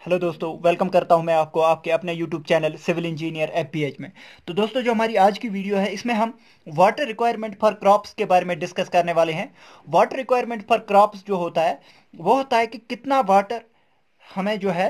Hello दोस्तों, welcome करता हूं मैं आपको आपके अपने यूट्यूब चैनल सिविल इंजीनियर एफपीएच में। तो दोस्तों, जो हमारी आज की वीडियो है इसमें हम वाटर रिक्वायरमेंट फॉर क्रॉप्स के बारे में डिस्कस करने वाले हैं। वाटर रिक्वायरमेंट फॉर क्रॉप्स जो होता है वो होता है कि कितना वाटर हमें जो है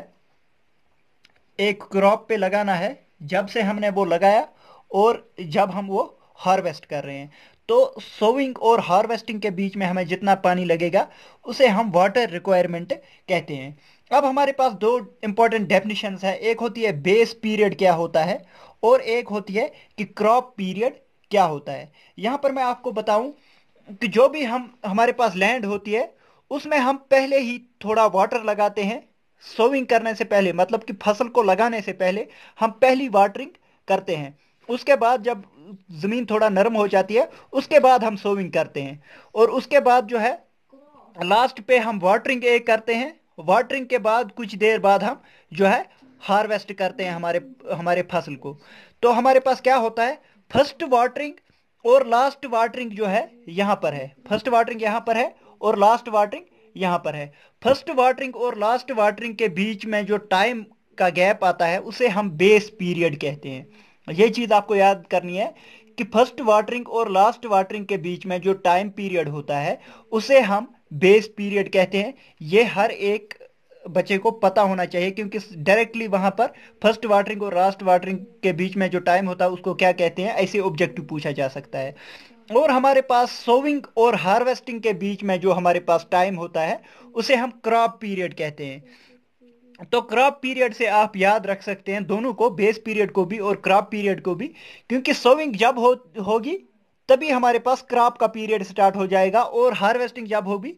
एक क्रॉप पे लगाना है, जब से हमने वो लगाया और जब हम वो हार्वेस्ट कर रहे हैं। तो सोविंग और हार्वेस्टिंग के बीच में हमें जितना पानी लगेगा उसे हम वाटर रिक्वायरमेंट कहते हैं। अब हमारे पास दो इंपॉर्टेंट डेफिनेशंस है, एक होती है बेस पीरियड क्या होता है और एक होती है कि क्रॉप पीरियड क्या होता है। यहाँ पर मैं आपको बताऊं कि जो भी हम हमारे पास लैंड होती है उसमें हम पहले ही थोड़ा वाटर लगाते हैं। सोविंग करने से पहले, मतलब कि फसल को लगाने से पहले हम पहली वाटरिंग करते हैं। उसके बाद जब जमीन थोड़ा नरम हो जाती है उसके बाद हम सोविंग करते हैं। और उसके बाद जो है लास्ट पे हम वाटरिंग एक करते हैं। वाटरिंग के बाद कुछ देर बाद हम जो है हार्वेस्ट करते हैं हमारे हमारे फसल को। तो हमारे पास क्या होता है, फर्स्ट वाटरिंग और लास्ट वाटरिंग जो है यहाँ पर है। फर्स्ट वाटरिंग यहाँ पर है और लास्ट वाटरिंग यहाँ पर है। फर्स्ट वाटरिंग और लास्ट वाटरिंग के बीच में जो टाइम का गैप आता है उसे हम बेस पीरियड कहते हैं। ये चीज आपको याद करनी है कि फर्स्ट वाटरिंग और लास्ट वाटरिंग के बीच में जो टाइम पीरियड होता है उसे हम बेस पीरियड कहते हैं। ये हर एक बच्चे को पता होना चाहिए, क्योंकि डायरेक्टली वहां पर फर्स्ट वाटरिंग और लास्ट वाटरिंग के बीच में जो टाइम होता है उसको क्या कहते हैं, ऐसे ऑब्जेक्टिव पूछा जा सकता है। और हमारे पास सोविंग और हार्वेस्टिंग के बीच में जो हमारे पास टाइम होता है उसे हम क्रॉप पीरियड कहते हैं। तो क्रॉप पीरियड से आप याद रख सकते हैं दोनों को, बेस पीरियड को भी और क्रॉप पीरियड को भी, क्योंकि सोविंग जब होगी तभी हमारे पास क्रॉप का पीरियड स्टार्ट हो जाएगा और हार्वेस्टिंग जब होगी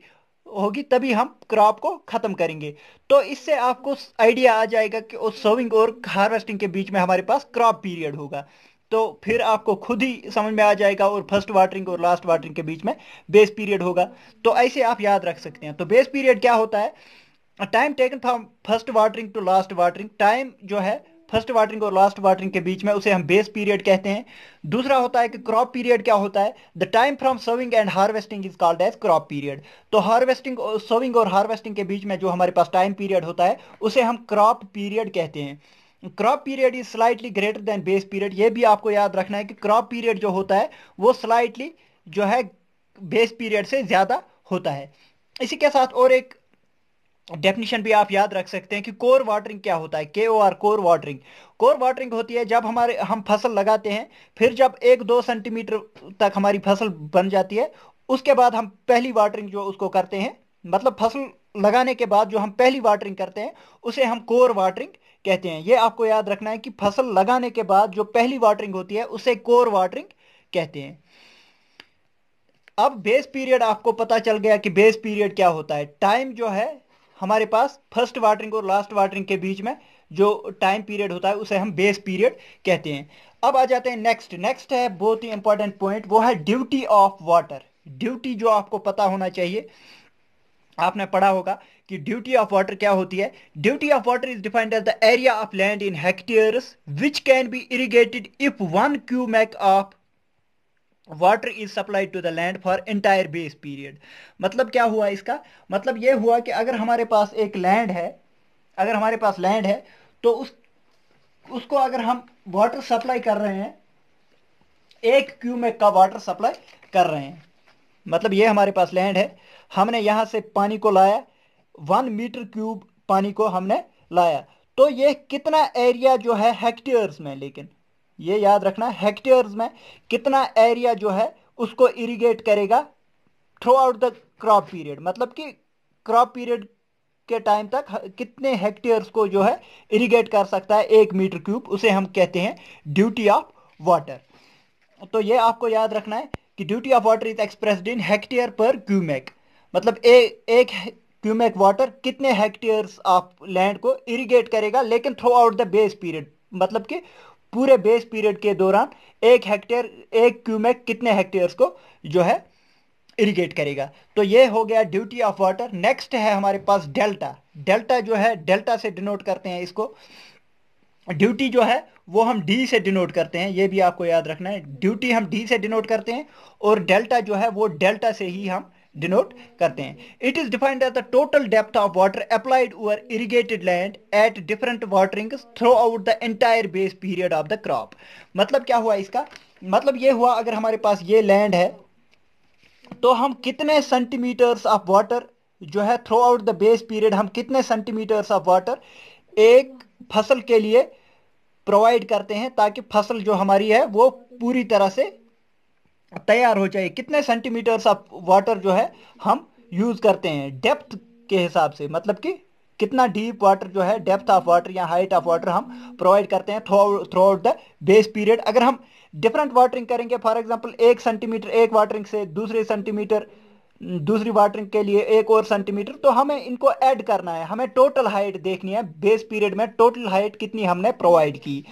होगी तभी हम क्रॉप को खत्म करेंगे। तो इससे आपको आइडिया आ जाएगा कि उस सोविंग और हार्वेस्टिंग के बीच में हमारे पास क्रॉप पीरियड होगा। तो फिर आपको खुद ही समझ में आ जाएगा, और फर्स्ट वाटरिंग और लास्ट वाटरिंग के बीच में बेस पीरियड होगा। तो ऐसे आप याद रख सकते हैं। तो बेस पीरियड क्या होता है, time taken from first watering to last watering, time जो है फर्स्ट वाटरिंग और लास्ट वाटरिंग के बीच में उसे हम बेस पीरियड कहते हैं। दूसरा होता है कि क्रॉप पीरियड क्या होता है, the time from sowing and harvesting is called as crop period. तो हार्वेस्टिंग, सोविंग और हार्वेस्टिंग के बीच में जो हमारे पास टाइम पीरियड होता है उसे हम क्रॉप पीरियड कहते हैं। Crop period is slightly greater than base period. ये भी आपको याद रखना है कि क्रॉप पीरियड जो होता है वो स्लाइटली जो है बेस पीरियड से ज्यादा होता है। इसी के साथ और एक डेफिनेशन भी आप याद रख सकते हैं कि कोर वाटरिंग क्या होता है, KOR, core watering. Core watering होती है जब हमारे हम फसल लगाते हैं, फिर जब 1-2 सेंटीमीटर तक हमारी फसल बन जाती है उसके बाद हम पहली वाटरिंग जो उसको करते हैं, मतलब फसल लगाने के बाद जो हम पहली वाटरिंग करते हैं उसे हम कोर वाटरिंग कहते हैं। ये आपको याद रखना है कि फसल लगाने के बाद जो पहली वाटरिंग होती है उसे कोर वाटरिंग कहते हैं। अब बेस पीरियड आपको पता चल गया कि बेस पीरियड क्या होता है। टाइम जो है हमारे पास फर्स्ट वाटरिंग और लास्ट वाटरिंग के बीच में जो टाइम पीरियड होता है उसे हम बेस पीरियड कहते हैं। अब आ जाते हैं नेक्स्ट। नेक्स्ट है बहुत ही इंपॉर्टेंट पॉइंट, वो है ड्यूटी ऑफ वाटर। ड्यूटी जो आपको पता होना चाहिए, आपने पढ़ा होगा कि ड्यूटी ऑफ वाटर क्या होती है। Duty of water is defined as the area of land in hectares which can be irrigated if 1 cumec of water is supplied to the land for entire base period. मतलब क्या हुआ इसका, मतलब ये हुआ कि अगर हमारे पास एक लैंड है, अगर हमारे पास लैंड है तो उसको अगर हम वाटर सप्लाई कर रहे हैं, 1 क्यूमेक का वाटर सप्लाई कर रहे हैं, मतलब ये हमारे पास लैंड है, हमने यहां से पानी को लाया, 1 मीटर क्यूब पानी को हमने लाया। तो ये कितना एरिया जो है हेक्टेयर्स में, लेकिन ये याद रखना हेक्टेयर्स में कितना एरिया जो है उसको इरिगेट करेगा through out the crop period, मतलब कि क्रॉप पीरियड के टाइम तक कितने हेक्टेयर्स को जो है इरिगेट कर सकता है 1 मीटर क्यूब, उसे हम कहते हैं ड्यूटी ऑफ वाटर। तो ये आपको याद रखना है कि duty of water is expressed in hectare पर क्यूमेक, मतलब एक क्यूमेक वाटर कितने हेक्टेयर्स ऑफ लैंड को इरिगेट करेगा, लेकिन through out the base period, मतलब कि पूरे बेस पीरियड के दौरान 1 हेक्टेयर, 1 क्यूमेक कितने हेक्टेयर्स को जो है इरिगेट करेगा। तो ये हो गया ड्यूटी ऑफ वाटर। नेक्स्ट है हमारे पास डेल्टा। डेल्टा जो है, डेल्टा से डिनोट करते हैं इसको। ड्यूटी जो है वो हम डी से डिनोट करते हैं, ये भी आपको याद रखना है। ड्यूटी हम डी से डिनोट करते हैं और डेल्टा जो है वो डेल्टा से ही हम डिनोट करते हैं। It is defined as the total depth of water applied over irrigated land at different watering throughout the entire base period of the crop. मतलब क्या हुआ इसका, मतलब ये हुआ अगर हमारे पास ये लैंड है तो हम कितने सेंटीमीटर्स ऑफ वाटर जो है through out the base period, हम कितने सेंटीमीटर्स ऑफ वाटर एक फसल के लिए प्रोवाइड करते हैं ताकि फसल जो हमारी है वो पूरी तरह से तैयार हो जाए। कितने सेंटीमीटर्स ऑफ वाटर जो है हम यूज करते हैं डेप्थ के हिसाब से, मतलब कि कितना डीप वाटर जो है, डेप्थ ऑफ वाटर या हाइट ऑफ वाटर हम प्रोवाइड करते हैं through out the base period. अगर हम डिफरेंट वाटरिंग करेंगे, फॉर एग्जांपल 1 सेंटीमीटर एक वाटरिंग से, दूसरे सेंटीमीटर दूसरी वाटरिंग के लिए 1 और सेंटीमीटर, तो हमें इनको ऐड करना है, हमें टोटल हाइट देखनी है बेस पीरियड में, टोटल हाइट कितनी हमने प्रोवाइड की।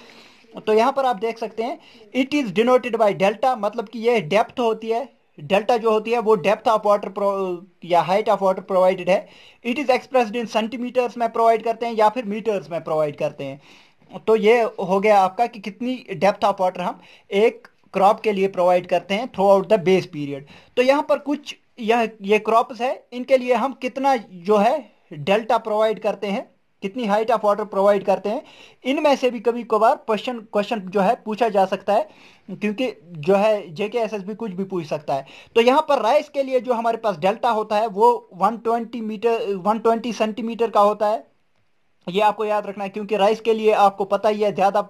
तो यहां पर आप देख सकते हैं it is denoted by delta, मतलब कि ये डेप्थ होती है, डेल्टा जो होती है वो डेप्थ ऑफ वाटर या हाइट ऑफ वाटर प्रोवाइडेड है। It is expressed in centimetres में प्रोवाइड करते हैं या फिर मीटर्स में प्रोवाइड करते हैं। तो ये हो गया आपका कि कितनी डेप्थ ऑफ वाटर हम एक क्रॉप के लिए प्रोवाइड करते हैं through out the base period. तो यहाँ पर कुछ ये क्रॉप्स है, इनके लिए हम कितना जो है डेल्टा प्रोवाइड करते हैं, कितनी हाइट ऑफ वाटर प्रोवाइड करते हैं, इनमें से भी कभी कभार क्वेश्चन जो है पूछा जा सकता है, क्योंकि जो है जेकेएसएसबी कुछ भी पूछ सकता है। तो यहाँ पर राइस के लिए जो हमारे पास डेल्टा होता है वो 120 सेंटीमीटर का होता है। ये आपको याद रखना है क्योंकि राइस के लिए आपको पता ही है ज़्यादा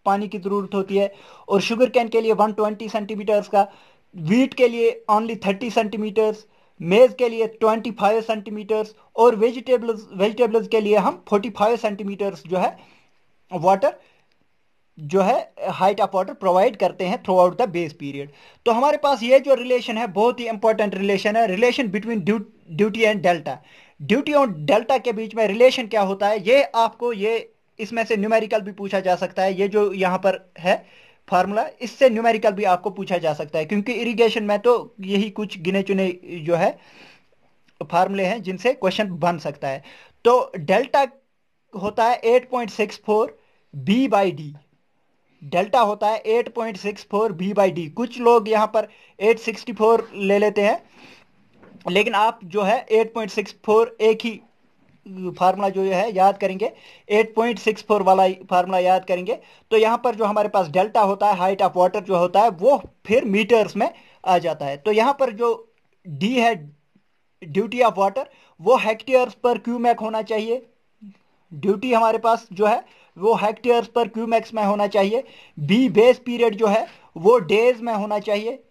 पानी की ज़रूरत होती है, और शुगर कैन के लिए 120 सेंटीमीटर्स का, वीट के लिए ओनली 30 सेंटीमीटर्स, मेज के लिए 25 सेंटीमीटर्स, और वेजिटेबल्स के लिए हम 45 सेंटीमीटर्स जो है वाटर जो है हाइट ऑफ वाटर प्रोवाइड करते हैं through out the base period. तो हमारे पास ये जो रिलेशन है बहुत ही इंपॉर्टेंट रिलेशन है, relation between duty and delta. Duty और डेल्टा के बीच में रिलेशन क्या होता है, ये आपको ये इसमें से न्यूमेरिकल भी पूछा जा सकता है। ये जो यहाँ पर है फार्मूला, इससे न्यूमेरिकल भी आपको पूछा जा सकता है, क्योंकि इरिगेशन में तो यही कुछ गिने चुने जो है फार्मूले हैं जिनसे क्वेश्चन बन सकता है। तो डेल्टा होता है 8.64 बी बाई डी, डेल्टा होता है 8.64 बी बाई डी। कुछ लोग यहाँ पर 864 ले लेते हैं, लेकिन आप जो है 8.64 एक ही फार्मूला जो है याद करेंगे, 8.64 वाला फार्मूला याद करेंगे। तो यहाँ पर जो हमारे पास डेल्टा होता है, हाइट ऑफ वाटर जो होता है, वो फिर मीटर्स में आ जाता है। तो यहाँ पर जो डी है ड्यूटी ऑफ वाटर, वो हेक्टेयर्स पर क्यूमेक होना चाहिए। ड्यूटी हमारे पास जो है वो हेक्टेयर्स पर क्यूमेक्स में होना चाहिए। बी बेस पीरियड जो है वो डेज में होना चाहिए,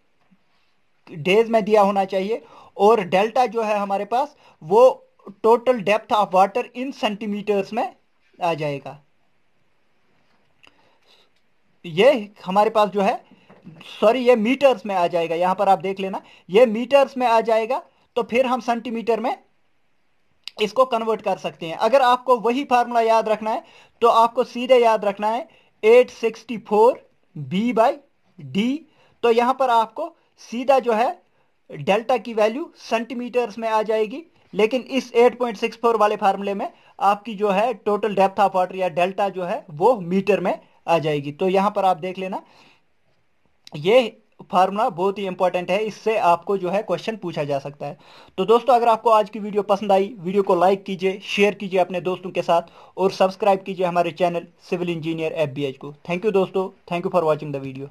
डेज में दिया होना चाहिए। और डेल्टा जो है हमारे पास वो total depth of water in centimetres में आ जाएगा। ये हमारे पास जो है, सॉरी, ये मीटर्स में आ जाएगा, यहां पर आप देख लेना, ये मीटर्स में आ जाएगा। तो फिर हम सेंटीमीटर में इसको कन्वर्ट कर सकते हैं। अगर आपको वही फार्मूला याद रखना है तो आपको सीधे याद रखना है 864 बी बाई डी। तो यहां पर आपको सीधा जो है डेल्टा की वैल्यू सेंटीमीटर्स में आ जाएगी, लेकिन इस 8.64 वाले फार्मूले में आपकी जो है टोटल डेप्थ ऑफ वाटर या डेल्टा जो है वो मीटर में आ जाएगी। तो यहां पर आप देख लेना, ये फार्मूला बहुत ही इंपॉर्टेंट है, इससे आपको जो है क्वेश्चन पूछा जा सकता है। तो दोस्तों अगर आपको आज की वीडियो पसंद आई, वीडियो को लाइक कीजिए, शेयर कीजिए अपने दोस्तों के साथ, और सब्सक्राइब कीजिए हमारे चैनल सिविल इंजीनियर एफबीएच को। थैंक यू दोस्तों, thank you for watching the video.